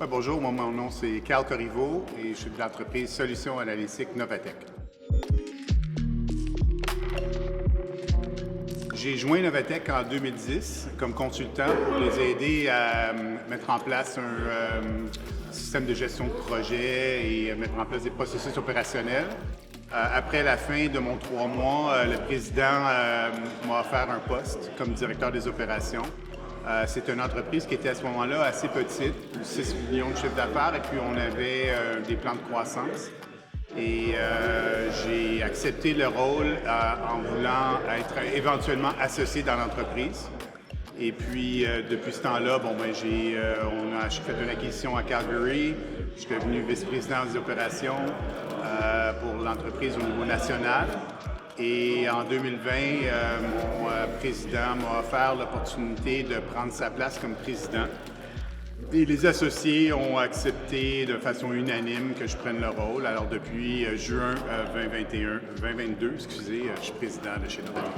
Ouais, bonjour, mon nom c'est Carl Corriveau et je suis de l'entreprise Solutions Analytiques Novatec. J'ai joint Novatec en 2010 comme consultant pour les aider à mettre en place un système de gestion de projet et mettre en place des processus opérationnels. Après la fin de mon 3 mois, le président m'a offert un poste comme directeur des opérations. C'est une entreprise qui était à ce moment-là assez petite, 6 millions de chiffre d'affaires, et puis on avait des plans de croissance. Et j'ai accepté le rôle en voulant être éventuellement associé dans l'entreprise. Et puis, depuis ce temps-là, j'ai fait une acquisition à Calgary. Je suis devenu vice-président des opérations pour l'entreprise au niveau national. Et en 2020, mon président m'a offert l'opportunité de prendre sa place comme président. Et les associés ont accepté de façon unanime que je prenne le rôle. Alors depuis juin 2022, je suis président de chez Novatec.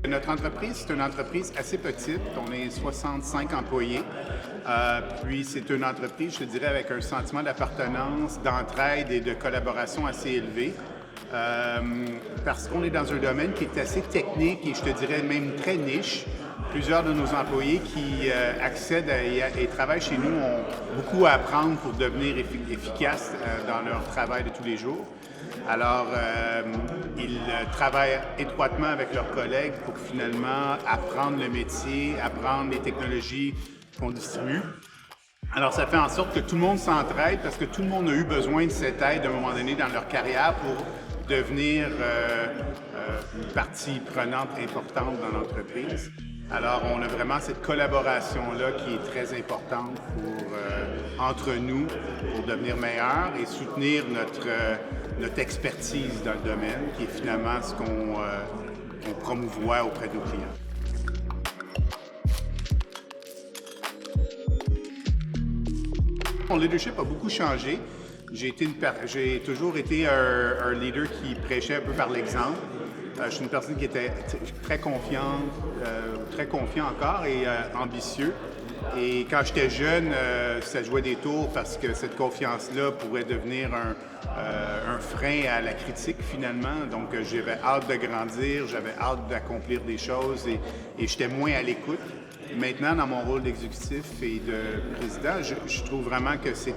Notre entreprise, c'est une entreprise assez petite. On est 65 employés. Puis c'est une entreprise, je te dirais, avec un sentiment d'appartenance, d'entraide et de collaboration assez élevé. Parce qu'on est dans un domaine qui est assez technique et je te dirais même très niche. Plusieurs de nos employés qui accèdent et travaillent chez nous ont beaucoup à apprendre pour devenir efficaces dans leur travail de tous les jours. Alors, ils travaillent étroitement avec leurs collègues pour finalement apprendre le métier, apprendre les technologies qu'on distribue. Alors, ça fait en sorte que tout le monde s'entraide parce que tout le monde a eu besoin de cette aide à un moment donné dans leur carrière pour devenir une partie prenante importante dans l'entreprise. Alors, on a vraiment cette collaboration-là qui est très importante entre nous pour devenir meilleurs et soutenir notre expertise dans le domaine, qui est finalement ce qu'on promouvoit auprès de nos clients. Mon leadership a beaucoup changé. J'ai toujours été un leader qui prêchait un peu par l'exemple. Je suis une personne qui était très confiante, très confiant encore et ambitieux. Et quand j'étais jeune, ça jouait des tours parce que cette confiance-là pourrait devenir un frein à la critique finalement. Donc j'avais hâte de grandir, j'avais hâte d'accomplir des choses et j'étais moins à l'écoute. Maintenant, dans mon rôle d'exécutif et de président, je trouve vraiment que c'est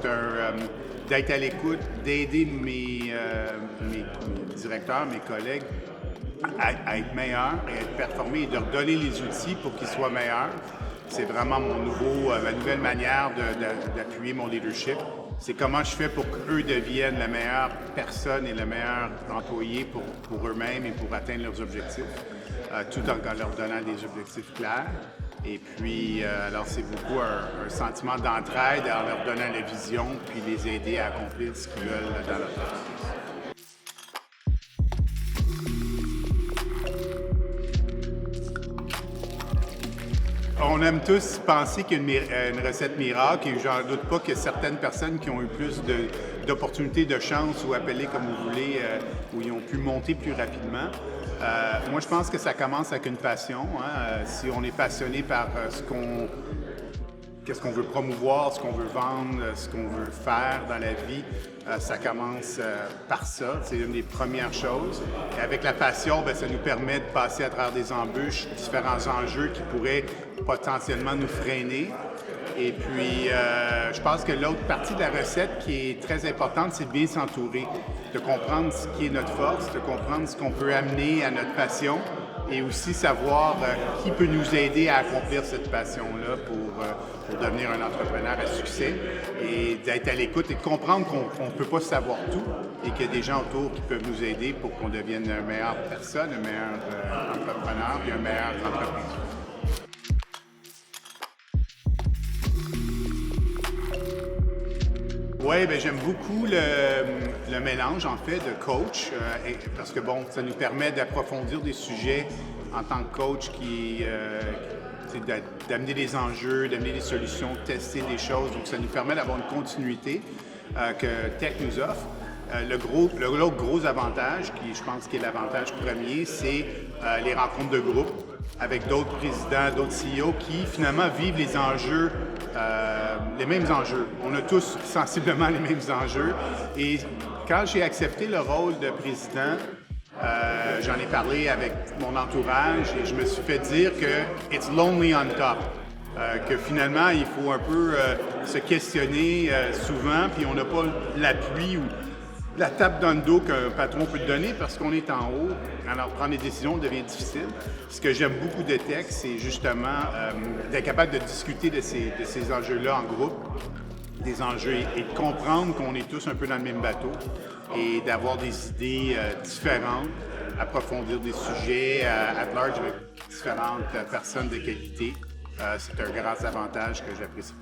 d'être à l'écoute, d'aider mes directeurs, mes collègues à être meilleurs et à être performés et de leur donner les outils pour qu'ils soient meilleurs. C'est vraiment ma nouvelle manière d'appuyer mon leadership. C'est comment je fais pour qu'eux deviennent la meilleure personne et le meilleur employé pour eux-mêmes et pour atteindre leurs objectifs, tout en leur donnant des objectifs clairs. Et puis, alors c'est beaucoup un sentiment d'entraide en leur donnant la vision, puis les aider à accomplir ce qu'ils veulent dans leur entreprise. On aime tous penser qu'il y a une recette miracle et j'en doute pas que certaines personnes qui ont eu plus d'opportunités, de chance ou appelez comme vous voulez, où ils ont pu monter plus rapidement. Moi, je pense que ça commence avec une passion. Si on est passionné par qu'est-ce qu'on veut promouvoir, ce qu'on veut vendre, ce qu'on veut faire dans la vie, ça commence par ça. C'est une des premières choses. Et avec la passion, ça nous permet de passer à travers des embûches, différents enjeux qui pourraient potentiellement nous freiner. Et puis, je pense que l'autre partie de la recette qui est très importante, c'est de bien s'entourer, de comprendre ce qui est notre force, de comprendre ce qu'on peut amener à notre passion et aussi savoir qui peut nous aider à accomplir cette passion-là pour devenir un entrepreneur à succès et d'être à l'écoute et de comprendre qu'on ne peut pas savoir tout et qu'il y a des gens autour qui peuvent nous aider pour qu'on devienne une meilleure personne, un meilleur entrepreneur et une meilleure entreprise. Oui, j'aime beaucoup le mélange, en fait, de coach, parce que, ça nous permet d'approfondir des sujets en tant que coach d'amener des enjeux, d'amener des solutions, de tester des choses. Donc, ça nous permet d'avoir une continuité que Tech nous offre. L'autre gros avantage, qui je pense qui est l'avantage premier, c'est les rencontres de groupe. avec d'autres présidents, d'autres CEO qui finalement vivent les mêmes enjeux. On a tous sensiblement les mêmes enjeux. Et quand j'ai accepté le rôle de président, j'en ai parlé avec mon entourage et je me suis fait dire que it's lonely on top. Que finalement, il faut un peu se questionner souvent, puis on n'a pas l'appui ou la tape dans le dos qu'un patron peut te donner parce qu'on est en haut. Alors, prendre des décisions devient difficile. Ce que j'aime beaucoup de Tech, c'est justement d'être capable de discuter de ces enjeux-là en groupe, des enjeux et de comprendre qu'on est tous un peu dans le même bateau et d'avoir des idées différentes, approfondir des sujets à large avec différentes personnes de qualité. C'est un grand avantage que j'apprécie.